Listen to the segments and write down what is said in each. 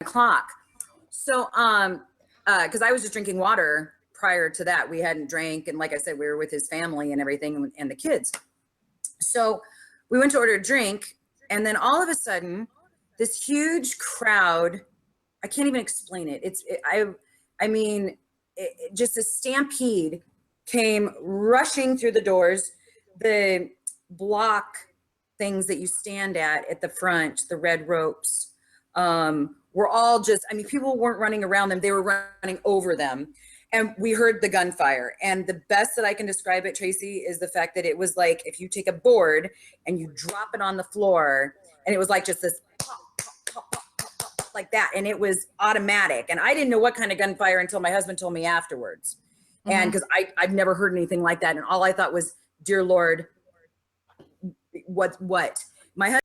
o'clock. So, because I was just drinking water prior to that. We hadn't drank. And like I said, we were with his family and everything and the kids. So we went to order a drink. And then all of a sudden, this huge crowd, I can't even explain it. Just a stampede came rushing through the doors. The block things that you stand at the front, the red ropes, were all just, people weren't running around them. They were running over them. And we heard the gunfire. And the best that I can describe it, Tracy, is the fact that it was like if you take a board and you drop it on the floor, and it was like just this pop, pop, pop, pop, pop, pop, like that. And it was automatic. And I didn't know what kind of gunfire until my husband told me afterwards. Mm-hmm. And because I've never heard anything like that. And all I thought was, dear Lord, what? My husband.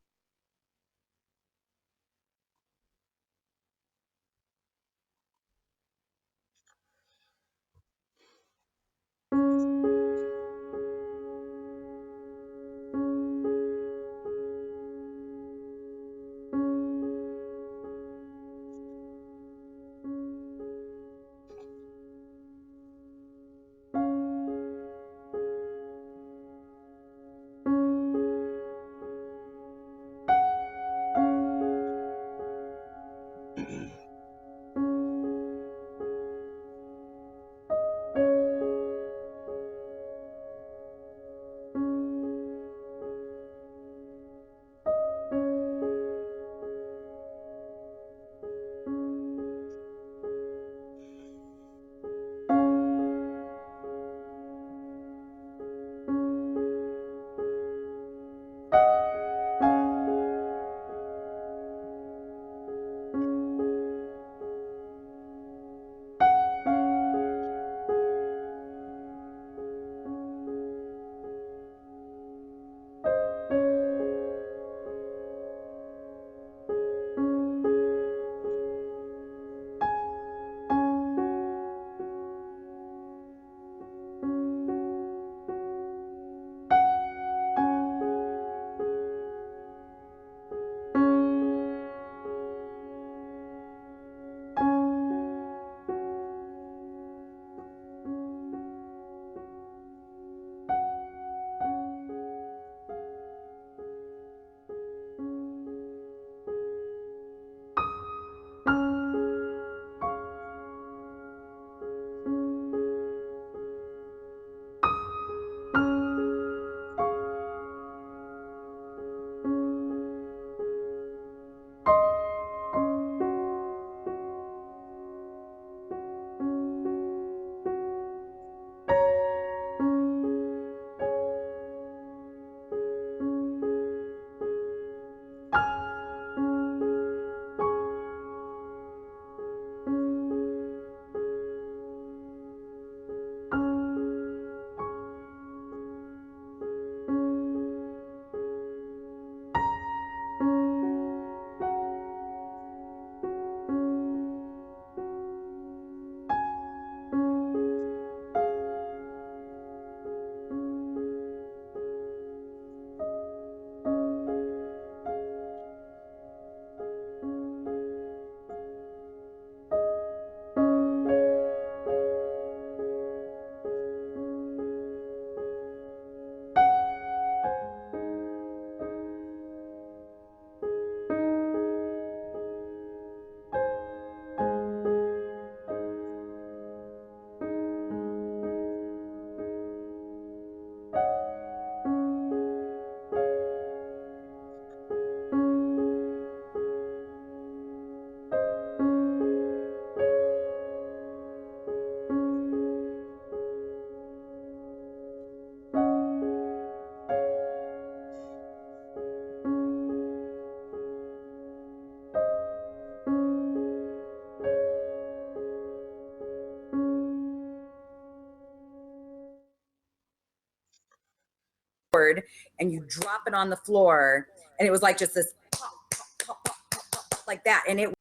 And you drop it on the floor, and it was like just this pop, pop, pop, pop, pop, pop, like that. And it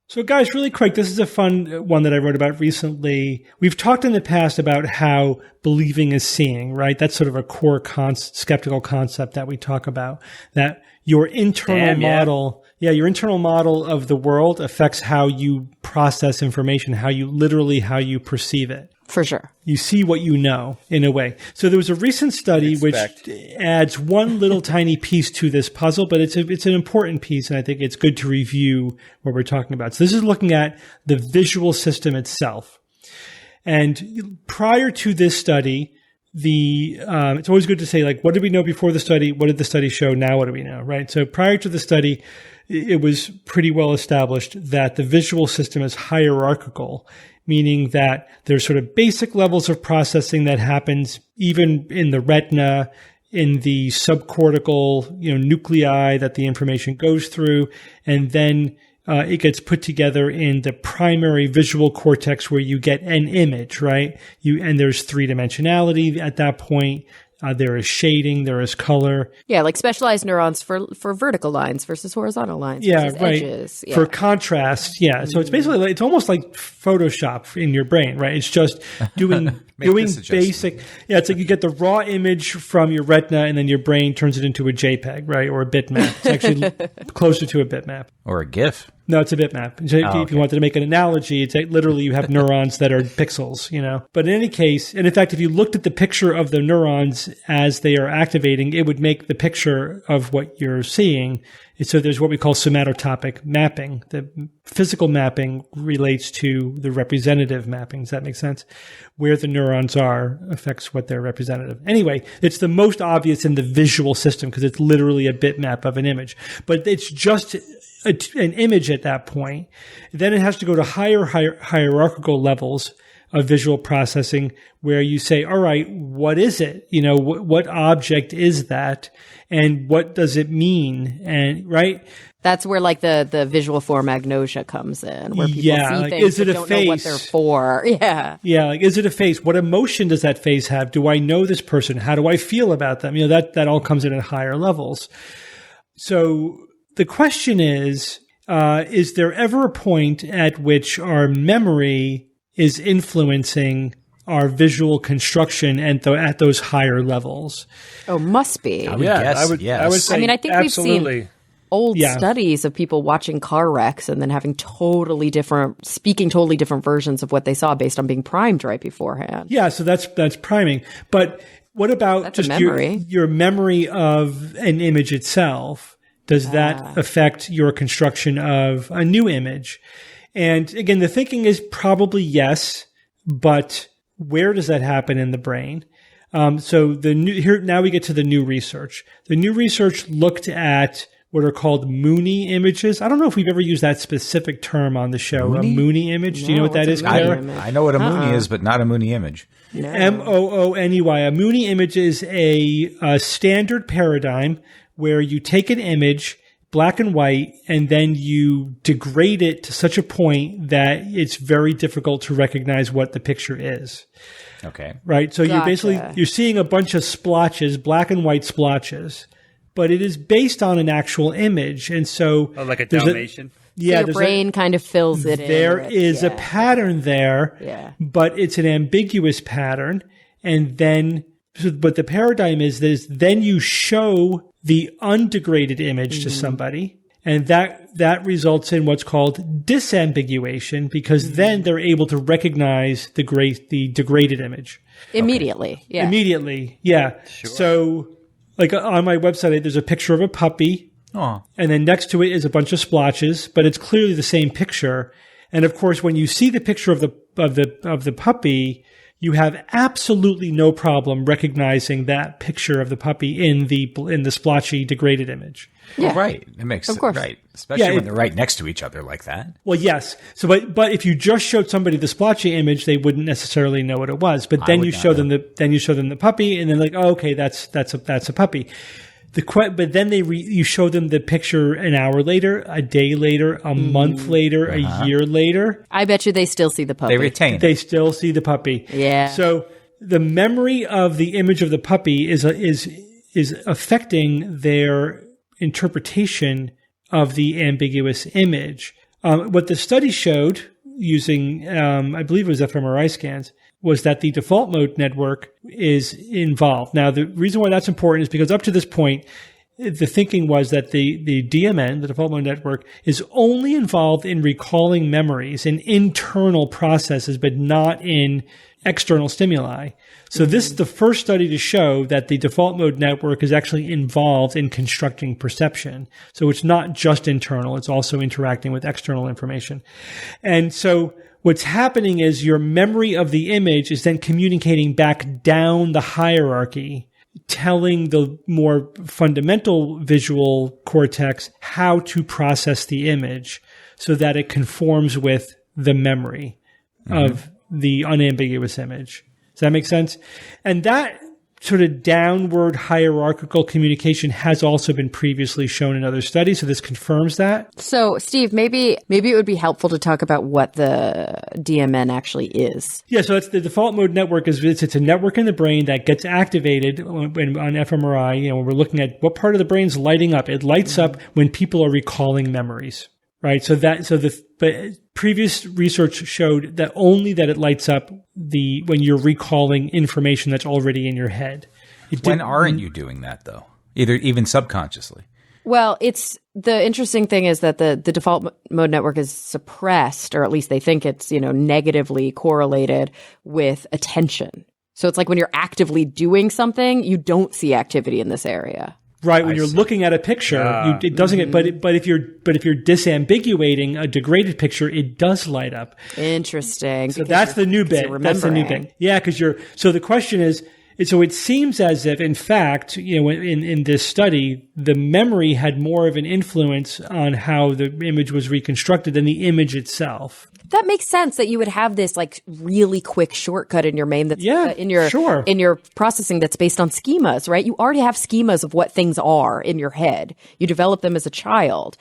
So guys, really quick, this is a fun one that I wrote about recently. We've talked in the past about how believing is seeing, right? That's sort of a core skeptical concept that we talk about, that your internal model, your internal model of the world affects how you process information, how you perceive it. For sure. You see what you know, in a way. So there was a recent study which adds one little tiny piece to this puzzle, but it's an important piece, and I think it's good to review what we're talking about. So this is looking at the visual system itself. And prior to this study, it's always good to say, like, what did we know before the study? What did the study show? Now what do we know, right? So prior to the study, it was pretty well established that the visual system is hierarchical, meaning that there's sort of basic levels of processing that happens even in the retina, in the subcortical, nuclei that the information goes through, and then it gets put together in the primary visual cortex where you get an image, right? And there's three-dimensionality at that point. There is shading, there is color. Yeah, like specialized neurons for vertical lines versus horizontal lines. Yeah, versus right. Edges. Yeah. For contrast, yeah. So it's basically, it's almost like Photoshop in your brain, right? It's just doing basic. Yeah, it's like you get the raw image from your retina, and then your brain turns it into a JPEG, right, or a bitmap. It's actually closer to a bitmap. Or a GIF. No, it's a bitmap. If you wanted to make an analogy, it's literally you have neurons that are pixels, But in any case, and in fact, if you looked at the picture of the neurons as they are activating, it would make the picture of what you're seeing. So there's what we call somatotopic mapping. The physical mapping relates to the representative mapping. Does that make sense? Where the neurons are affects what they're representative. Anyway, it's the most obvious in the visual system because it's literally a bitmap of an image. But it's just an image at that point. Then it has to go to higher hierarchical levels of visual processing where you say, all right, what is it? What object is that? And what does it mean? And right? That's where like the visual form agnosia comes in, where people see things is it but a don't face? know what they're for. Yeah. Yeah, like is it a face? What emotion does that face have? Do I know this person? How do I feel about them? That all comes in at higher levels. So the question is there ever a point at which our memory is influencing our visual construction at those higher levels? Oh, must be. I would guess, I would say I mean, I think absolutely. We've seen old studies of people watching car wrecks and then having speaking totally different versions of what they saw based on being primed right beforehand. Yeah, so that's priming. But what about just your memory of an image itself? Does that affect your construction of a new image? And again, the thinking is probably yes, but where does that happen in the brain? So now we get to the new research. The new research looked at what are called Mooney images. I don't know if we've ever used that specific term on the show. Mooney? A Mooney image. Do you know what that is, Claire? I know what a Mooney is, but not a Mooney image. No. Mooney. A Mooney image is a standard paradigm where you take an image, black and white, and then you degrade it to such a point that it's very difficult to recognize what the picture is. Okay. Right? So you're seeing a bunch of splotches, black and white splotches, but it is based on an actual image. And so like a Dalmatian? So your brain kind of fills it in. There is a pattern there, but it's an ambiguous pattern. And then, but the paradigm is this, then you show the undegraded image to somebody, and that results in what's called disambiguation, because then they're able to recognize the degraded image. Immediately. Okay. Yeah. Immediately. Yeah. Sure. So like on my website, there's a picture of a puppy. Oh. And then next to it is a bunch of splotches, but it's clearly the same picture. And of course, when you see the picture of the puppy, you have absolutely no problem recognizing that picture of the puppy in the splotchy degraded image. Yeah. Well, right. It makes sense. Right. Especially when they're right next to each other like that. Well, yes. So, but if you just showed somebody the splotchy image, they wouldn't necessarily know what it was. But then you show them the puppy, and then like, oh, okay, that's a puppy. But then you show them the picture an hour later, a day later, a month later, a year later. I bet you they still see the puppy. They retain it. They still see the puppy. Yeah. So the memory of the image of the puppy is affecting their interpretation of the ambiguous image. What the study showed using, I believe it was fMRI scans, was that the default mode network is involved. Now, the reason why that's important is because up to this point, the thinking was that the DMN, the default mode network, is only involved in recalling memories in internal processes, but not in external stimuli. So this is the first study to show that the default mode network is actually involved in constructing perception. So it's not just internal, it's also interacting with external information. And so what's happening is your memory of the image is then communicating back down the hierarchy, telling the more fundamental visual cortex how to process the image so that it conforms with the memory of the unambiguous image. Does that make sense? And that sort of downward hierarchical communication has also been previously shown in other studies. So this confirms that. So, Steve, maybe it would be helpful to talk about what the DMN actually is. Yeah, so that's the default mode network. It's a network in the brain that gets activated on fMRI. When we're looking at what part of the brain's lighting up, it lights up when people are recalling memories. Right. But previous research showed that only that it lights up when you're recalling information that's already in your head. When aren't you doing that though? Even subconsciously. Well, the interesting thing is that the default mode network is suppressed, or at least they think it's, negatively correlated with attention. So it's like when you're actively doing something, you don't see activity in this area. Right, when you're looking at a picture, it doesn't get. But if you're disambiguating a degraded picture, it does light up. Interesting. So that's the new bit. That's the new thing. Yeah, because So the question is, so it seems as if, in fact, in this study, the memory had more of an influence on how the image was reconstructed than the image itself. That makes sense that you would have this like really quick shortcut in your main that's in your processing that's based on schemas, right? You already have schemas of what things are in your head. You develop them as a child.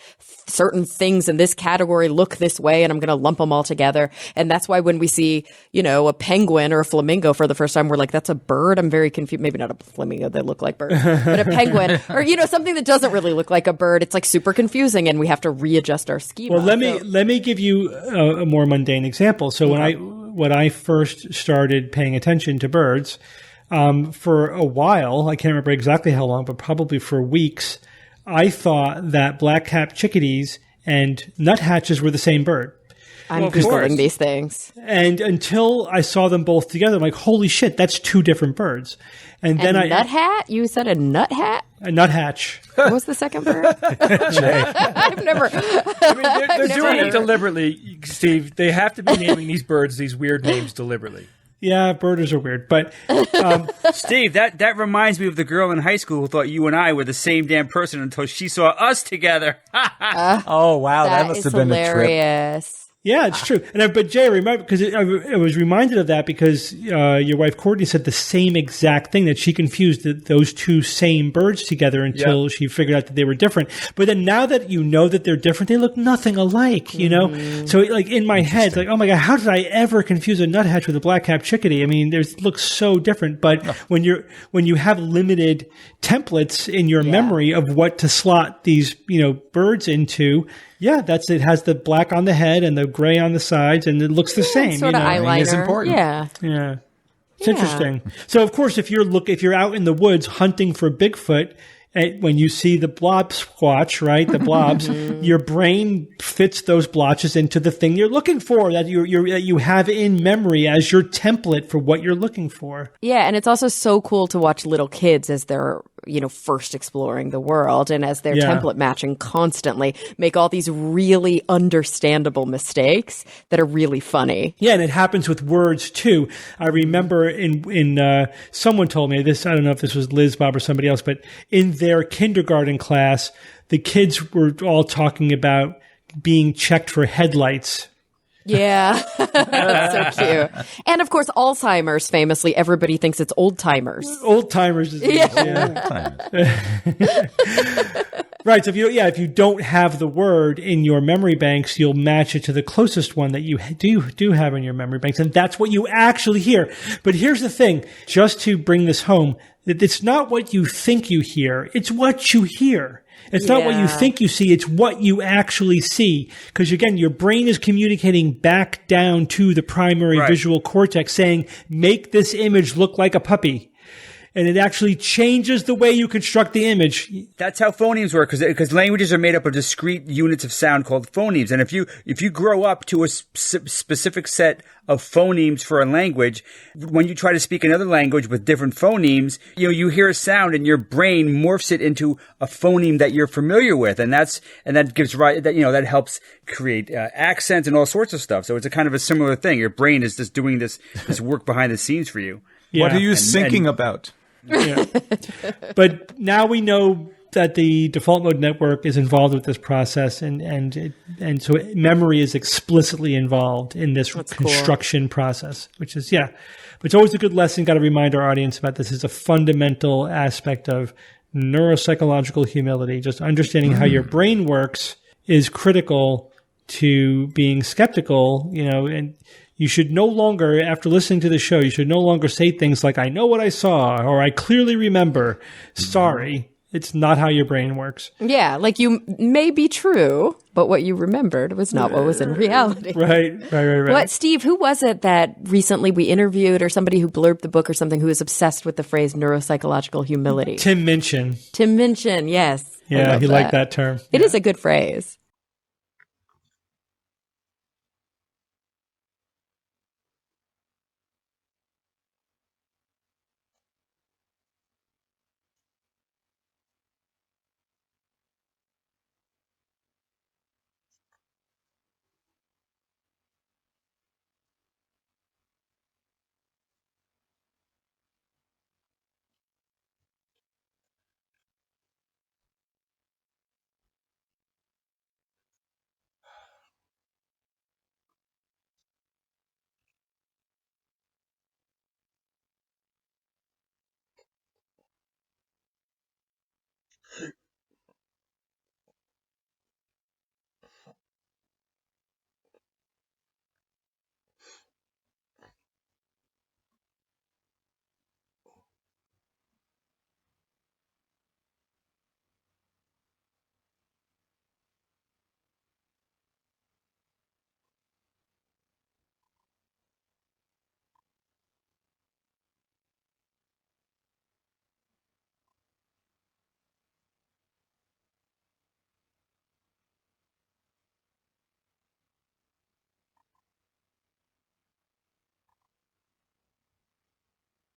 Certain things in this category look this way, and I'm going to lump them all together. And that's why when we see, a penguin or a flamingo for the first time, we're like, that's a bird. I'm very confused. Maybe not a flamingo that look like birds, but a penguin or, something that doesn't really look like a bird. It's like super confusing, and we have to readjust our schema. Well, let me give you a more mundane example. So when I first started paying attention to birds, for a while, I can't remember exactly how long, but probably for weeks, I thought that black-capped chickadees and nuthatches were the same bird. I'm Googling these things. And until I saw them both together, I'm like, holy shit, that's two different birds. And then nuthat? You said a nuthat? A nuthatch. What was the second bird? I've never. They're doing it deliberately, Steve. They have to be naming these birds these weird names deliberately. Yeah, birders are weird, but Steve, that reminds me of the girl in high school who thought you and I were the same damn person until she saw us together. Oh wow, that must have been hilarious. A trip. Yeah, it's true. But Jay, remember, because I was reminded of that because your wife Courtney said the same exact thing, that she confused those two same birds together until she figured out that they were different. But then now that you know that they're different, they look nothing alike, So like in my head, it's like, oh my God, how did I ever confuse a nuthatch with a black-capped chickadee? I mean, they look so different. But when you have limited templates in your memory of what to slot these, birds into, it has the black on the head and the gray on the sides, and it looks the same. Sort of eyeliner. It's important. Yeah. It's interesting. So, of course, if you're out in the woods hunting for Bigfoot, when you see the blob squatch, right, the blobs, your brain fits those blotches into the thing you're looking for, that you have in memory as your template for what you're looking for. Yeah, and it's also so cool to watch little kids as they're first exploring the world, and as they're template matching constantly, make all these really understandable mistakes that are really funny. Yeah, and it happens with words too. I remember in someone told me this, I don't know if this was Liz, Bob, or somebody else, but in their kindergarten class, the kids were all talking about being checked for headlights. Yeah, that's so cute. And of course, Alzheimer's, famously, everybody thinks it's old timers. Old timers. Right. So if you don't have the word in your memory banks, you'll match it to the closest one that you do have in your memory banks, and that's what you actually hear. But here's the thing: just to bring this home, It's not what you think you hear. It's what you hear. It's not what you think you see. It's what you actually see. Because again, your brain is communicating back down to the primary visual cortex saying, make this image look like a puppy. And it actually changes the way you construct the image. That's how phonemes work, because languages are made up of discrete units of sound called phonemes. And if you grow up to a specific set of phonemes for a language, when you try to speak another language with different phonemes, you hear a sound and your brain morphs it into a phoneme that you're familiar with, and that gives that helps create accents and all sorts of stuff. So it's a kind of a similar thing. Your brain is just doing this work behind the scenes for you. Yeah. What are you thinking about? Yeah. But now we know that the default mode network is involved with this process, and so memory is explicitly involved in this construction process, which is, but it's always a good lesson. Got to remind our audience about this is a fundamental aspect of neuropsychological humility. Just understanding how your brain works is critical to being skeptical, and you should no longer, after listening to the show, you should no longer say things like, I know what I saw, or I clearly remember. Sorry, it's not how your brain works. Yeah, like you may be true, but what you remembered was not what was in reality. Right. What, Steve, who was it that recently we interviewed, or somebody who blurbed the book or something, who was obsessed with the phrase neuropsychological humility? Tim Minchin. Tim Minchin, yes. Yeah, he liked that term. It is a good phrase.